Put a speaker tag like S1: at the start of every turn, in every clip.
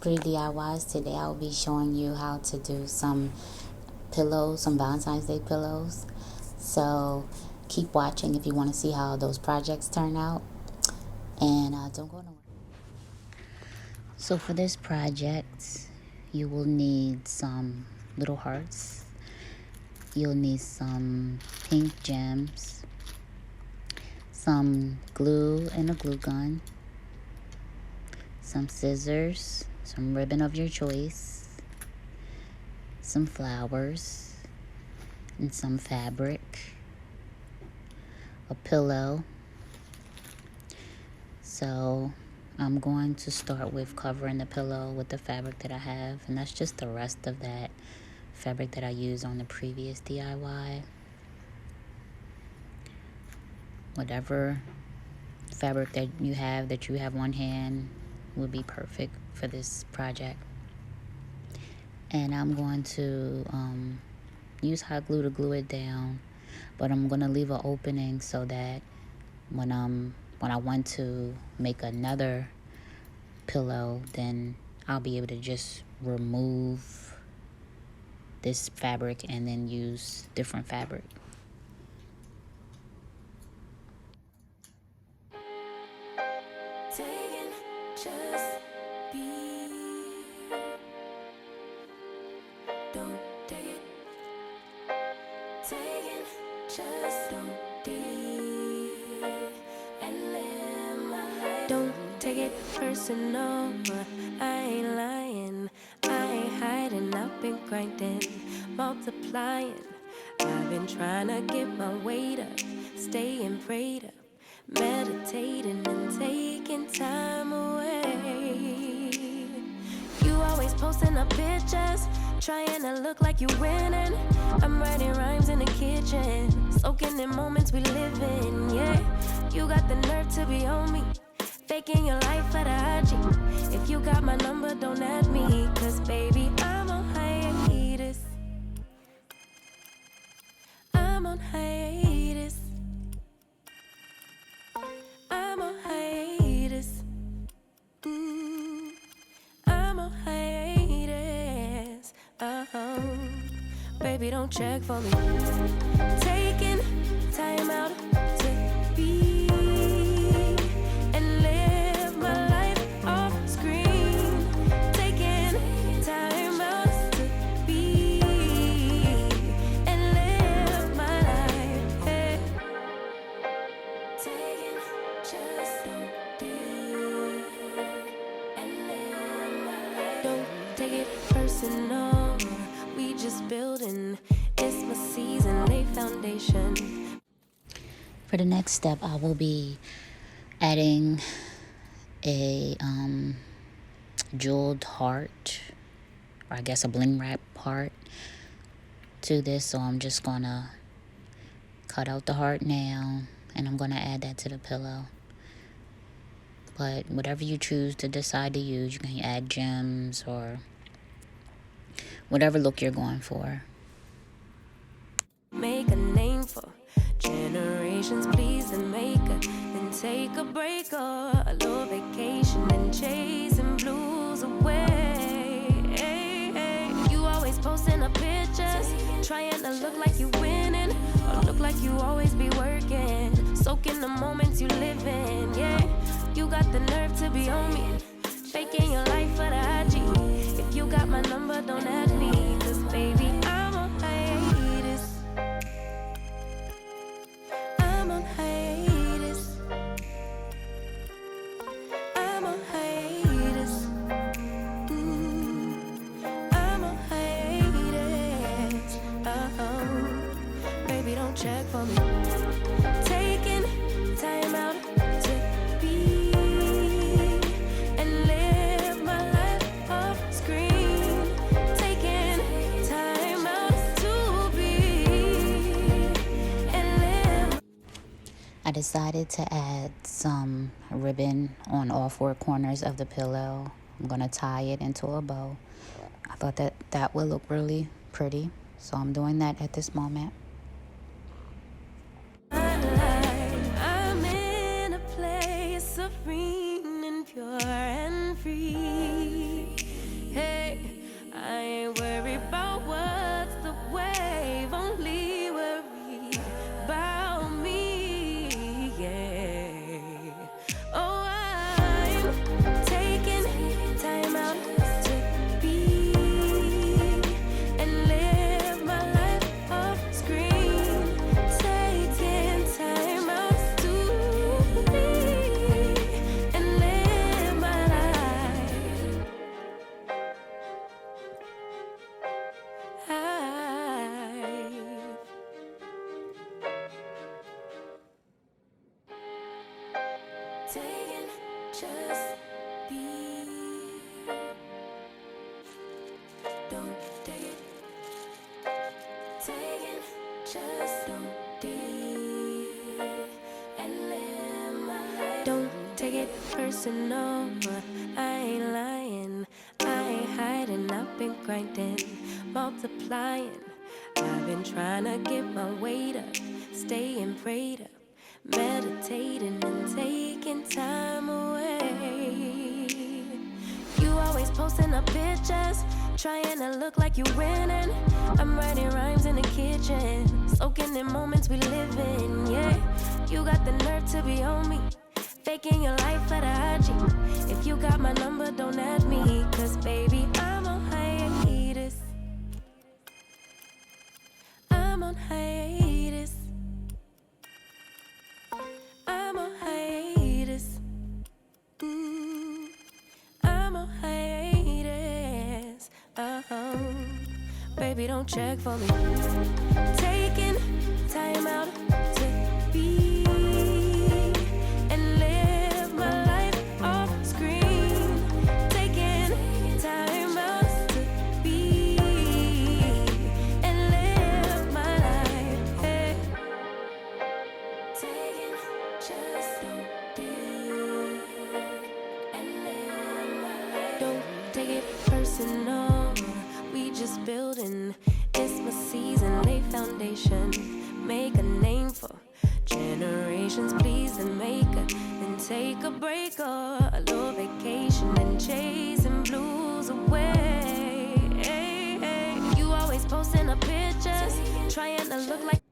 S1: pretty DIYs. Today I'll be showing you how to do some pillows, some Valentine's Day pillows. So keep watching if you want to see how those projects turn out, and don't go nowhere. So for this project, you will need some little hearts. You'll need some pink gems, some glue and a glue gun, some scissors, some ribbon of your choice, some flowers, and some fabric, a pillow. So I'm going to start with covering the pillow with the fabric that I have, and that's just the rest of that fabric that I used on the previous DIY. Whatever fabric that you have on hand would be perfect for this project. And I'm going to use hot glue to glue it down, but I'm going to leave an opening so that when I want to make another pillow, then I'll be able to just remove this fabric and then use different fabric.
S2: Don't take it personal, I ain't lying, I ain't hiding, I've been grinding, multiplying. I've been trying to get my weight up, staying prayed up, meditating and taking time away. You always posting up pictures, trying to look like you winning. I'm writing rhymes in the kitchen, soaking in moments we live in, yeah. You got the nerve to be on me, faking your life for the IG. If you got my number, don't add me, cause baby, I'm on hiatus. I'm on hiatus. I'm on hiatus. I'm on hiatus. Baby, don't check for me. Taking time out to be and live my life off screen. Taking time out to be and live my life. Hey. Taking just don't be and live my life. Don't take it personal. We just building. It's my season, lay foundation.
S1: For the next step, I will be adding a jeweled heart, or I guess a bling wrap heart to this. So I'm just gonna cut out the heart now, and I'm gonna add that to the pillow. But whatever you choose to decide to use, you can add gems or whatever look you're going for.
S2: Make a name for generations, please, and make a, then take a break or a little vacation and chasing blues away. Hey, hey. You always posting up pictures, trying to look like you winning, or look like you always be working, soaking the moments you live in, yeah. You got the nerve to be on me, faking your life for the IG. If you got my number, don't add me, cause baby, I'm on hiatus. I'm on hiatus. I'm on hiatus. I'm on hiatus. Baby, don't check for me. Taking time out to be and live my life off screen. Taking time out to be and live.
S1: I decided to add some ribbon on all four corners of the pillow. I'm going to tie it into a bow. I thought that would look really pretty, so I'm doing that at this moment.
S2: I'm in a place serene and pure and free. Taking, just be. Don't take it. Taking, just don't be. And live my life. Don't take it personal. I ain't lying. I ain't hiding. I've been grinding, multiplying. I've been trying to get my weight up, staying prayed up, meditating and taking time away. You always posting up pictures, trying to look like you winning. I'm writing rhymes in the kitchen, soaking in moments we live in. Yeah, you got the nerve to be on me, faking your life for the IG. If you got my number, don't add me, cause baby, I'm on hiatus. I'm on hiatus. I'm on hiatus. I'm on hiatus. Baby, don't check for me. Taking time out to be and live my life off screen. Taking time out to be and live my life. Hey. Taking just don't be and live my life. Don't take it personal. We just building. It's my season. Lay foundation. Make a name for generations. Please and make a then take a break or a little vacation and chasing blues away. Hey, hey. You always posting up pictures, trying to look like.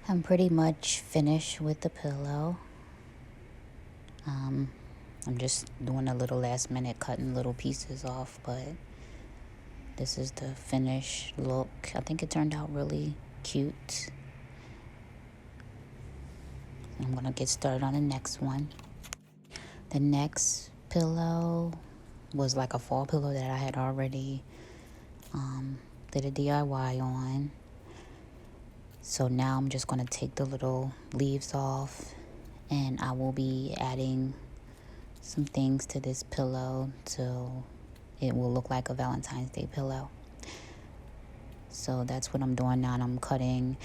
S1: I'm pretty much finished with the pillow. I'm just doing a little last minute, cutting little pieces off, but this is the finished look. I think it turned out really cute. I'm gonna get started on the next one. The next pillow was like a fall pillow that I had already did a DIY on. So now I'm just gonna take the little leaves off, and I will be adding some things to this pillow so it will look like a Valentine's Day pillow. So that's what I'm doing now, and I'm cutting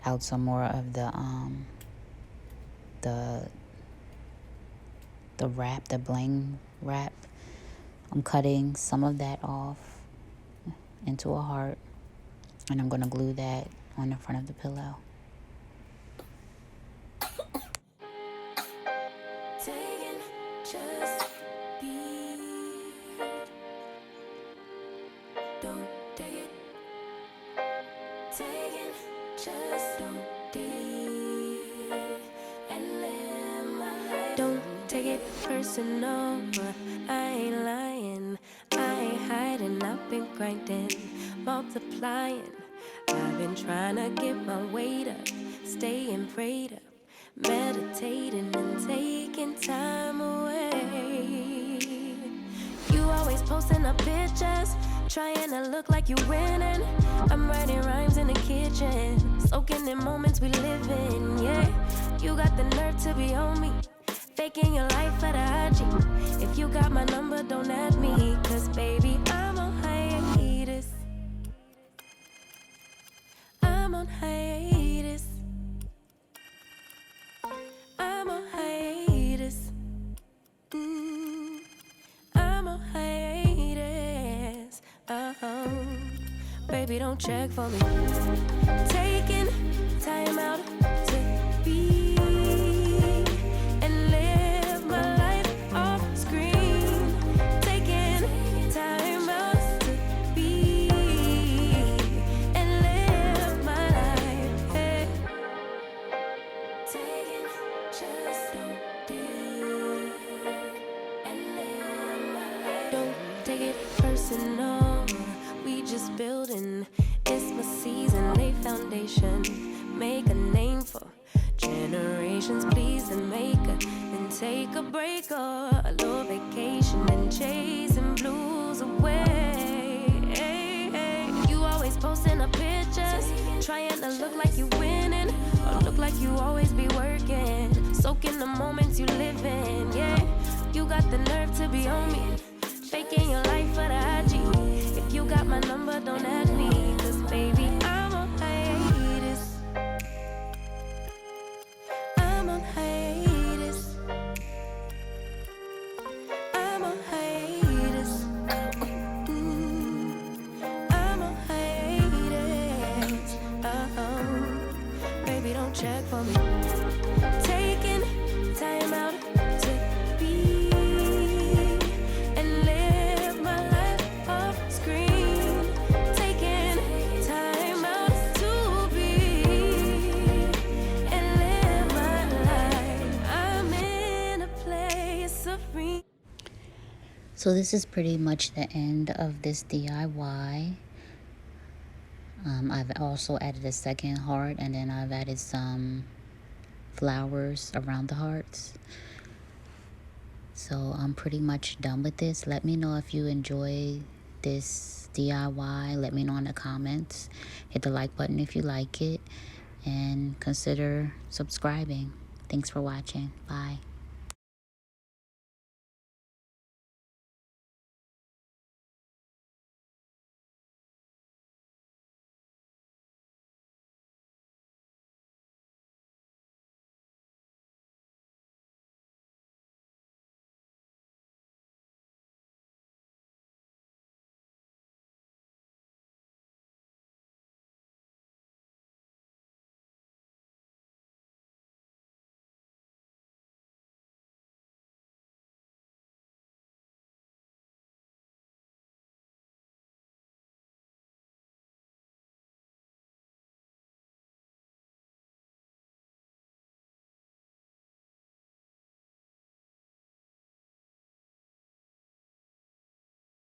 S1: out some more of the wrap, the bling wrap. I'm cutting some of that off into a heart, and I'm gonna glue that on the front of the pillow.
S2: Taking just be. Don't take it. Taking just don't be and live my life. Don't take it personal. I ain't lying. I ain't hiding. I've been grinding, multiplying. I've been trying to get my weight up, staying prayed up, meditating and taking time away. You always posting up pictures, trying to look like you winning. I'm writing rhymes in the kitchen, soaking in moments we live in. Yeah, you got the nerve to be on me, faking your life for the IG. If you got my number, don't add me, cause baby, I'm on hiatus. I'm on hiatus. I'm on hiatus. I'm on hiatus. Baby, don't check for me. Taking time out to be and live my life off screen. Taking time out to be and live my life. Hey. Taking just don't be and live my life. Don't take it personal. We just building. It's my season. Lay foundation. Make a name for generations. Please and make a then take a break or a little vacation and chasing blues away. Hey, hey. You always posting up pictures, trying to look like you winning. Or look like you always be working, soaking the moments you live in. Yeah, you got the nerve to be on me, faking your life for the IG. If you got my number, don't add me, 'cause baby, I'm on hiatus. I'm on hiatus. I'm on hiatus. I'm on hiatus. Baby, don't check for me. Taking time out to be and live my life off screen. Taking time out to be and live my life. I'm in a place of free.
S1: So this is pretty much the end of this DIY. I've also added a second heart, and then I've added some flowers around the hearts. So I'm pretty much done with this. Let me know if you enjoy this DIY. Let me know in the comments. Hit the like button if you like it, and consider subscribing. Thanks for watching. Bye.